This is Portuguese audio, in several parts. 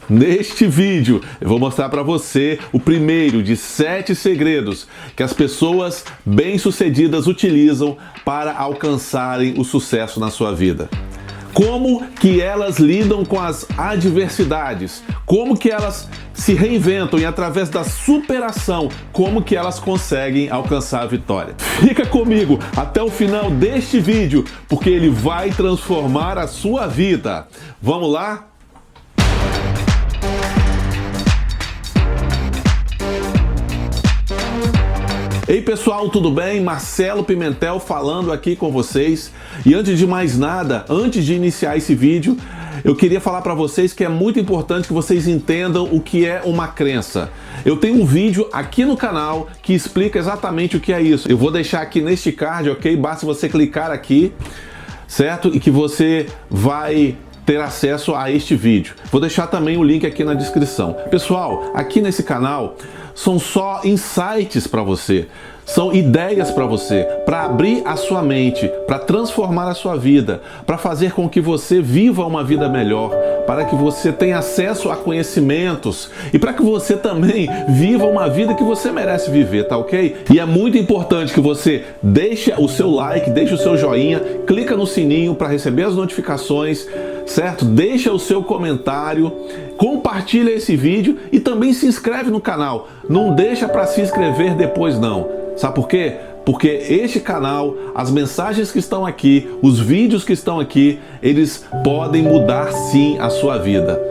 Neste vídeo eu vou mostrar para você o primeiro de 7 segredos que as pessoas bem-sucedidas utilizam para alcançarem o sucesso na sua vida. Como que elas lidam com as adversidades, como que elas se reinventam e através da superação, como que elas conseguem alcançar a vitória. Fica comigo até o final deste vídeo, porque ele vai transformar a sua vida. Vamos lá? Ei pessoal, tudo bem? Marcelo Pimentel falando aqui com vocês. E antes de mais nada, antes de iniciar esse vídeo, eu queria falar para vocês que é muito importante que vocês entendam o que é uma crença. Eu tenho um vídeo aqui no canal que explica exatamente o que é isso. Eu vou deixar aqui neste card, ok? Basta você clicar aqui, certo? E que você vai ter acesso a este vídeo. Vou deixar também o link aqui na descrição. Pessoal, aqui nesse canal são só insights para você, são ideias para você, para abrir a sua mente, para transformar a sua vida, para fazer com que você viva uma vida melhor, para que você tenha acesso a conhecimentos e para que você também viva uma vida que você merece viver, tá ok? E é muito importante que você deixe o seu like, deixe o seu joinha, clica no sininho para receber as notificações, certo? Deixa o seu comentário, compartilha esse vídeo e também se inscreve no canal. Não deixa para se inscrever depois não. Sabe por quê? Porque este canal, as mensagens que estão aqui, os vídeos que estão aqui, eles podem mudar sim a sua vida.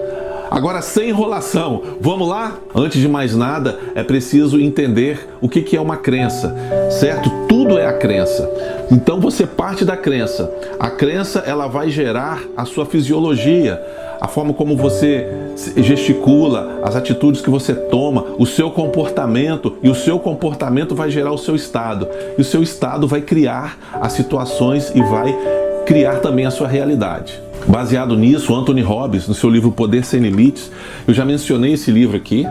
Agora, sem enrolação, vamos lá? Antes de mais nada, é preciso entender o que é uma crença, certo? Tudo é a crença. Então você parte da crença. A crença, ela vai gerar a sua fisiologia, a forma como você gesticula, as atitudes que você toma, o seu comportamento, e o seu comportamento vai gerar o seu estado. E o seu estado vai criar as situações e vai criar também a sua realidade. Baseado nisso, Anthony Robbins, no seu livro Poder Sem Limites, eu já mencionei esse livro aqui,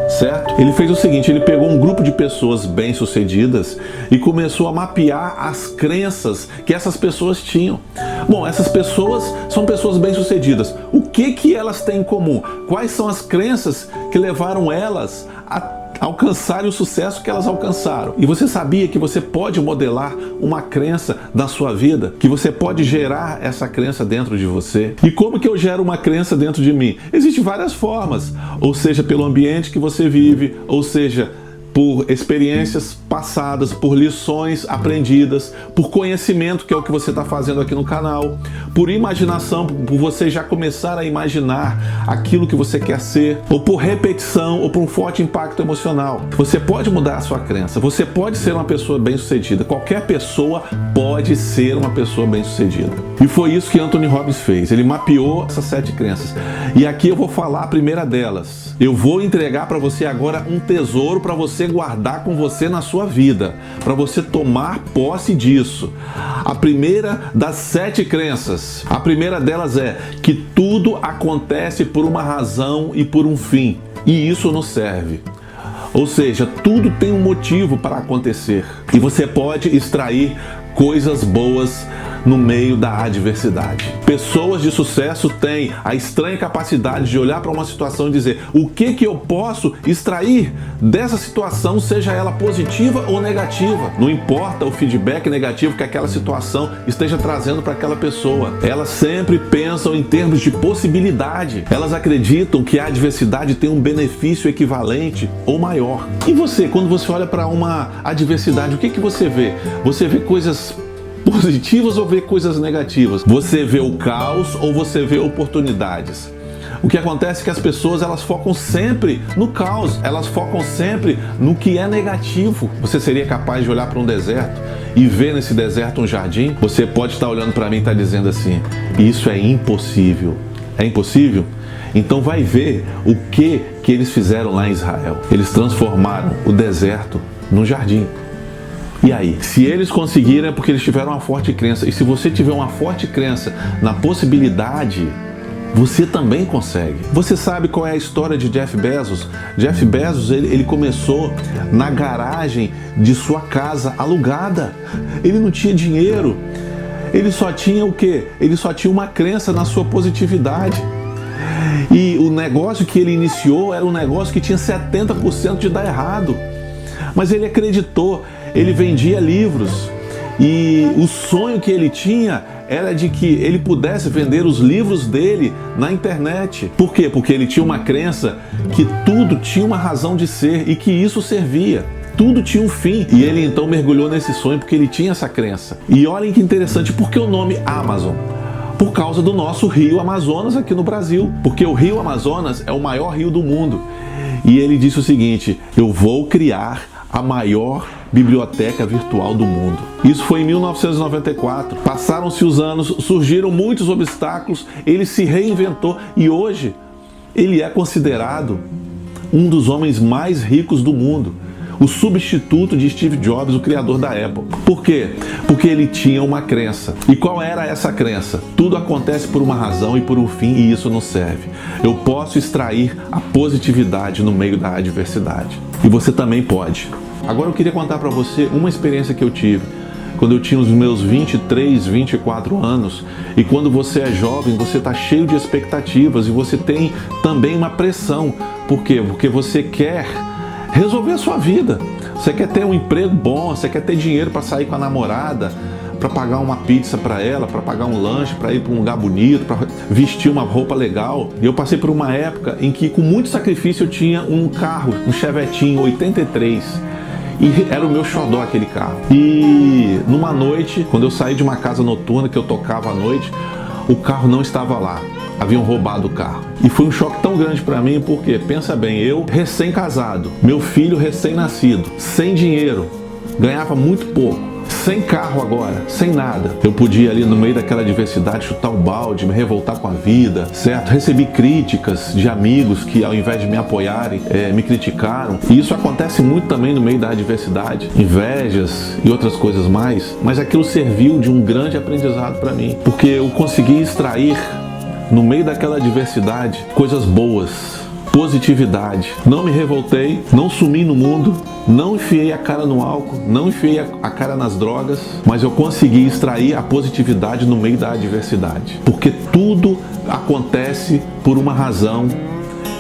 certo? Ele fez o seguinte, ele pegou um grupo de pessoas bem-sucedidas e começou a mapear as crenças que essas pessoas tinham. Bom, essas pessoas são pessoas bem-sucedidas. O que elas têm em comum? Quais são as crenças que levaram elas a alcançarem o sucesso que elas alcançaram? E você sabia que você pode modelar uma crença da sua vida? Que você pode gerar essa crença dentro de você? E como que eu gero uma crença dentro de mim? Existem várias formas, ou seja, pelo ambiente que você vive, ou seja, por experiências passadas, por lições aprendidas, por conhecimento, que é o que você está fazendo aqui no canal, por imaginação, por você já começar a imaginar aquilo que você quer ser, ou por repetição, ou por um forte impacto emocional. Você pode mudar a sua crença, você pode ser uma pessoa bem-sucedida, qualquer pessoa pode ser uma pessoa bem-sucedida. E foi isso que Anthony Robbins fez, ele mapeou essas 7 crenças. E aqui eu vou falar a primeira delas. Eu vou entregar para você agora um tesouro para você guardar com você na sua vida, para você tomar posse disso. A primeira das 7 crenças, a primeira delas é que tudo acontece por uma razão e por um fim, e isso nos serve. Ou seja, tudo tem um motivo para acontecer, e você pode extrair coisas boas no meio da adversidade. Pessoas de sucesso têm a estranha capacidade de olhar para uma situação e dizer: o que eu posso extrair dessa situação, seja ela positiva ou negativa. Não importa o feedback negativo que aquela situação esteja trazendo para aquela pessoa. Elas sempre pensam em termos de possibilidade. Elas acreditam que a adversidade tem um benefício equivalente ou maior. E você, quando você olha para uma adversidade, o que você vê? Você vê coisas positivas ou vê coisas negativas? Você vê o caos ou você vê oportunidades? O que acontece é que as pessoas, elas focam sempre no caos, elas focam sempre no que é negativo. Você seria capaz de olhar para um deserto e ver nesse deserto um jardim? Você pode estar olhando para mim e estar dizendo assim: isso é impossível. É impossível? Então vai ver o que eles fizeram lá em Israel. Eles transformaram o deserto num jardim. E aí, se eles conseguiram é porque eles tiveram uma forte crença. E se você tiver uma forte crença na possibilidade, você também consegue. Você sabe qual é a história de Jeff Bezos? Jeff Bezos, ele começou na garagem de sua casa alugada. Ele não tinha dinheiro. Ele só tinha o quê? Ele só tinha uma crença na sua positividade. E o negócio que ele iniciou era um negócio que tinha 70% de dar errado. Mas ele acreditou, ele vendia livros. E o sonho que ele tinha era de que ele pudesse vender os livros dele na internet. Por quê? Porque ele tinha uma crença que tudo tinha uma razão de ser e que isso servia. Tudo tinha um fim. E ele então mergulhou nesse sonho porque ele tinha essa crença. E olhem que interessante, por que o nome Amazon? Por causa do nosso rio Amazonas aqui no Brasil. Porque o rio Amazonas é o maior rio do mundo. E ele disse o seguinte: eu vou criar a maior biblioteca virtual do mundo. Isso foi em 1994. Passaram-se os anos, surgiram muitos obstáculos, ele se reinventou e hoje ele é considerado um dos homens mais ricos do mundo. O substituto de Steve Jobs, o criador da Apple. Por quê? Porque ele tinha uma crença. E qual era essa crença? Tudo acontece por uma razão e por um fim, e isso não serve. Eu posso extrair a positividade no meio da adversidade. E você também pode. Agora eu queria contar para você uma experiência que eu tive quando eu tinha os meus 23, 24 anos. E quando você é jovem, você está cheio de expectativas e você tem também uma pressão. Por quê? Porque você quer resolver a sua vida. Você quer ter um emprego bom, você quer ter dinheiro para sair com a namorada, para pagar uma pizza para ela, para pagar um lanche, para ir para um lugar bonito, para vestir uma roupa legal. E eu passei por uma época em que com muito sacrifício eu tinha um carro, um Chevetinho 83. E era o meu xodó aquele carro. E numa noite, quando eu saí de uma casa noturna que eu tocava à noite, o carro não estava lá. Haviam roubado o carro. E foi um choque tão grande para mim, porque, pensa bem, eu recém-casado, meu filho recém-nascido, sem dinheiro, ganhava muito pouco, sem carro agora, sem nada. Eu podia ali no meio daquela adversidade chutar um balde, me revoltar com a vida, certo? Recebi críticas de amigos que ao invés de me apoiarem, me criticaram. E isso acontece muito também no meio da adversidade, invejas e outras coisas mais. Mas aquilo serviu de um grande aprendizado para mim, porque eu consegui extrair no meio daquela adversidade coisas boas, positividade. Não me revoltei, não sumi no mundo, não enfiei a cara no álcool, não enfiei a cara nas drogas, mas eu consegui extrair a positividade no meio da adversidade. Porque tudo acontece por uma razão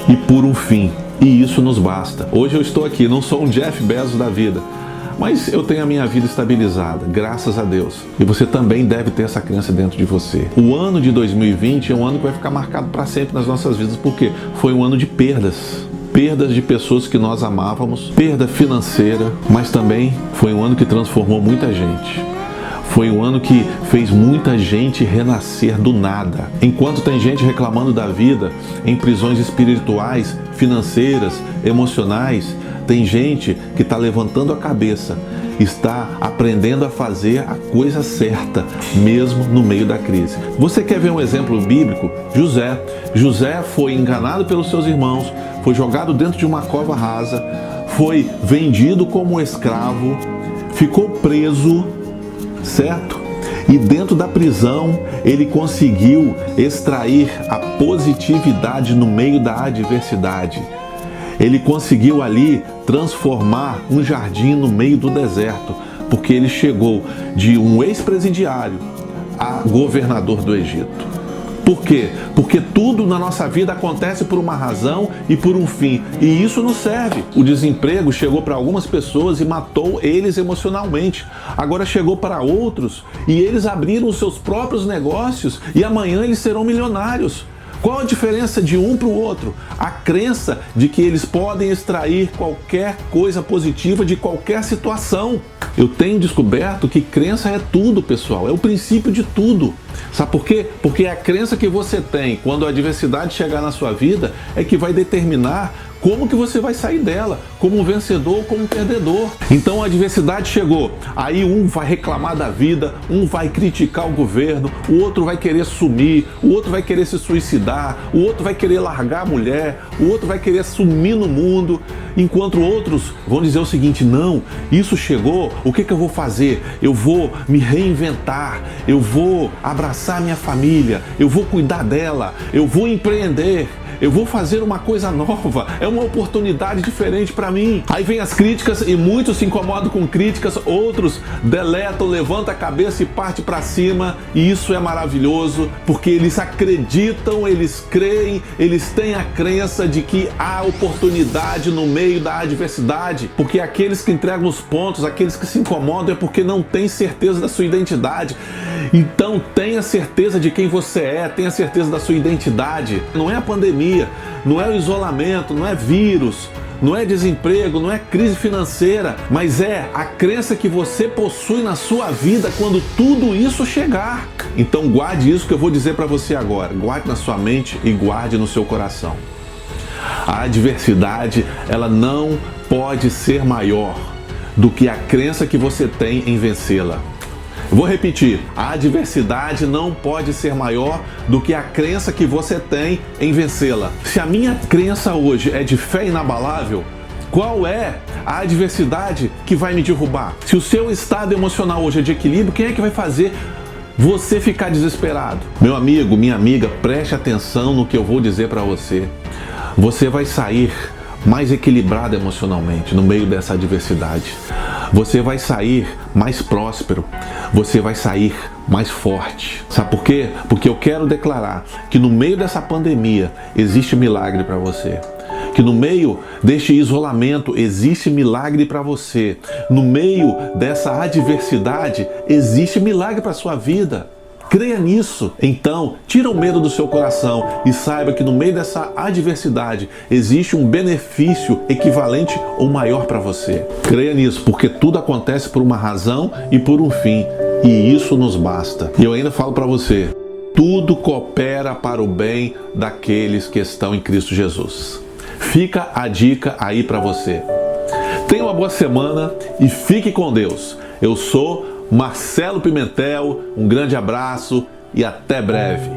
e por um fim. E isso nos basta. Hoje eu estou aqui, não sou um Jeff Bezos da vida, mas eu tenho a minha vida estabilizada, graças a Deus. E você também deve ter essa crença dentro de você. O ano de 2020 é um ano que vai ficar marcado para sempre nas nossas vidas, porque foi um ano de perdas. Perdas de pessoas que nós amávamos, perda financeira, mas também foi um ano que transformou muita gente. Foi um ano que fez muita gente renascer do nada. Enquanto tem gente reclamando da vida em prisões espirituais, financeiras, emocionais, tem gente que está levantando a cabeça, está aprendendo a fazer a coisa certa, mesmo no meio da crise. Você quer ver um exemplo bíblico? José. José foi enganado pelos seus irmãos, foi jogado dentro de uma cova rasa, foi vendido como escravo, ficou preso, certo? E dentro da prisão ele conseguiu extrair a positividade no meio da adversidade. Ele conseguiu ali transformar um jardim no meio do deserto, porque ele chegou de um ex-presidiário a governador do Egito. Por quê? Porque tudo na nossa vida acontece por uma razão e por um fim. E isso nos serve. O desemprego chegou para algumas pessoas e matou eles emocionalmente. Agora chegou para outros e eles abriram os seus próprios negócios e amanhã eles serão milionários. Qual a diferença de um para o outro? A crença de que eles podem extrair qualquer coisa positiva de qualquer situação. Eu tenho descoberto que crença é tudo, pessoal. É o princípio de tudo. Sabe por quê? Porque a crença que você tem quando a adversidade chegar na sua vida é que vai determinar como que você vai sair dela, como um vencedor ou como um perdedor. Então a adversidade chegou, aí um vai reclamar da vida, um vai criticar o governo, o outro vai querer sumir, o outro vai querer se suicidar, o outro vai querer largar a mulher, o outro vai querer sumir no mundo, enquanto outros vão dizer o seguinte: não, isso chegou, o que eu vou fazer? Eu vou me reinventar, eu vou abraçar minha família, eu vou cuidar dela, eu vou empreender, eu vou fazer uma coisa nova, é uma oportunidade diferente para mim. Aí vem as críticas e muitos se incomodam com críticas, outros deletam, levantam a cabeça e partem para cima, e isso é maravilhoso, porque eles acreditam, eles creem, eles têm a crença de que há oportunidade no meio da adversidade, porque aqueles que entregam os pontos, aqueles que se incomodam é porque não têm certeza da sua identidade. Então tenha certeza de quem você é, tenha certeza da sua identidade. Não é a pandemia, não é o isolamento, não é vírus, não é desemprego, não é crise financeira, mas é a crença que você possui na sua vida quando tudo isso chegar. Então guarde isso que eu vou dizer para você agora, guarde na sua mente e guarde no seu coração. A adversidade, ela não pode ser maior do que a crença que você tem em vencê-la. Vou repetir, a adversidade não pode ser maior do que a crença que você tem em vencê-la. Se a minha crença hoje é de fé inabalável, qual é a adversidade que vai me derrubar? Se o seu estado emocional hoje é de equilíbrio, quem é que vai fazer você ficar desesperado? Meu amigo, minha amiga, preste atenção no que eu vou dizer para você. Você vai sair mais equilibrado emocionalmente no meio dessa adversidade. Você vai sair mais próspero, você vai sair mais forte. Sabe por quê? Porque eu quero declarar que no meio dessa pandemia existe milagre para você. Que no meio deste isolamento existe milagre para você. No meio dessa adversidade existe milagre para a sua vida. Creia nisso. Então, tira o medo do seu coração e saiba que no meio dessa adversidade existe um benefício equivalente ou maior para você. Creia nisso, porque tudo acontece por uma razão e por um fim, e isso nos basta. E eu ainda falo para você, tudo coopera para o bem daqueles que estão em Cristo Jesus. Fica a dica aí para você. Tenha uma boa semana e fique com Deus. Eu sou Marcelo Pimentel, um grande abraço e até breve.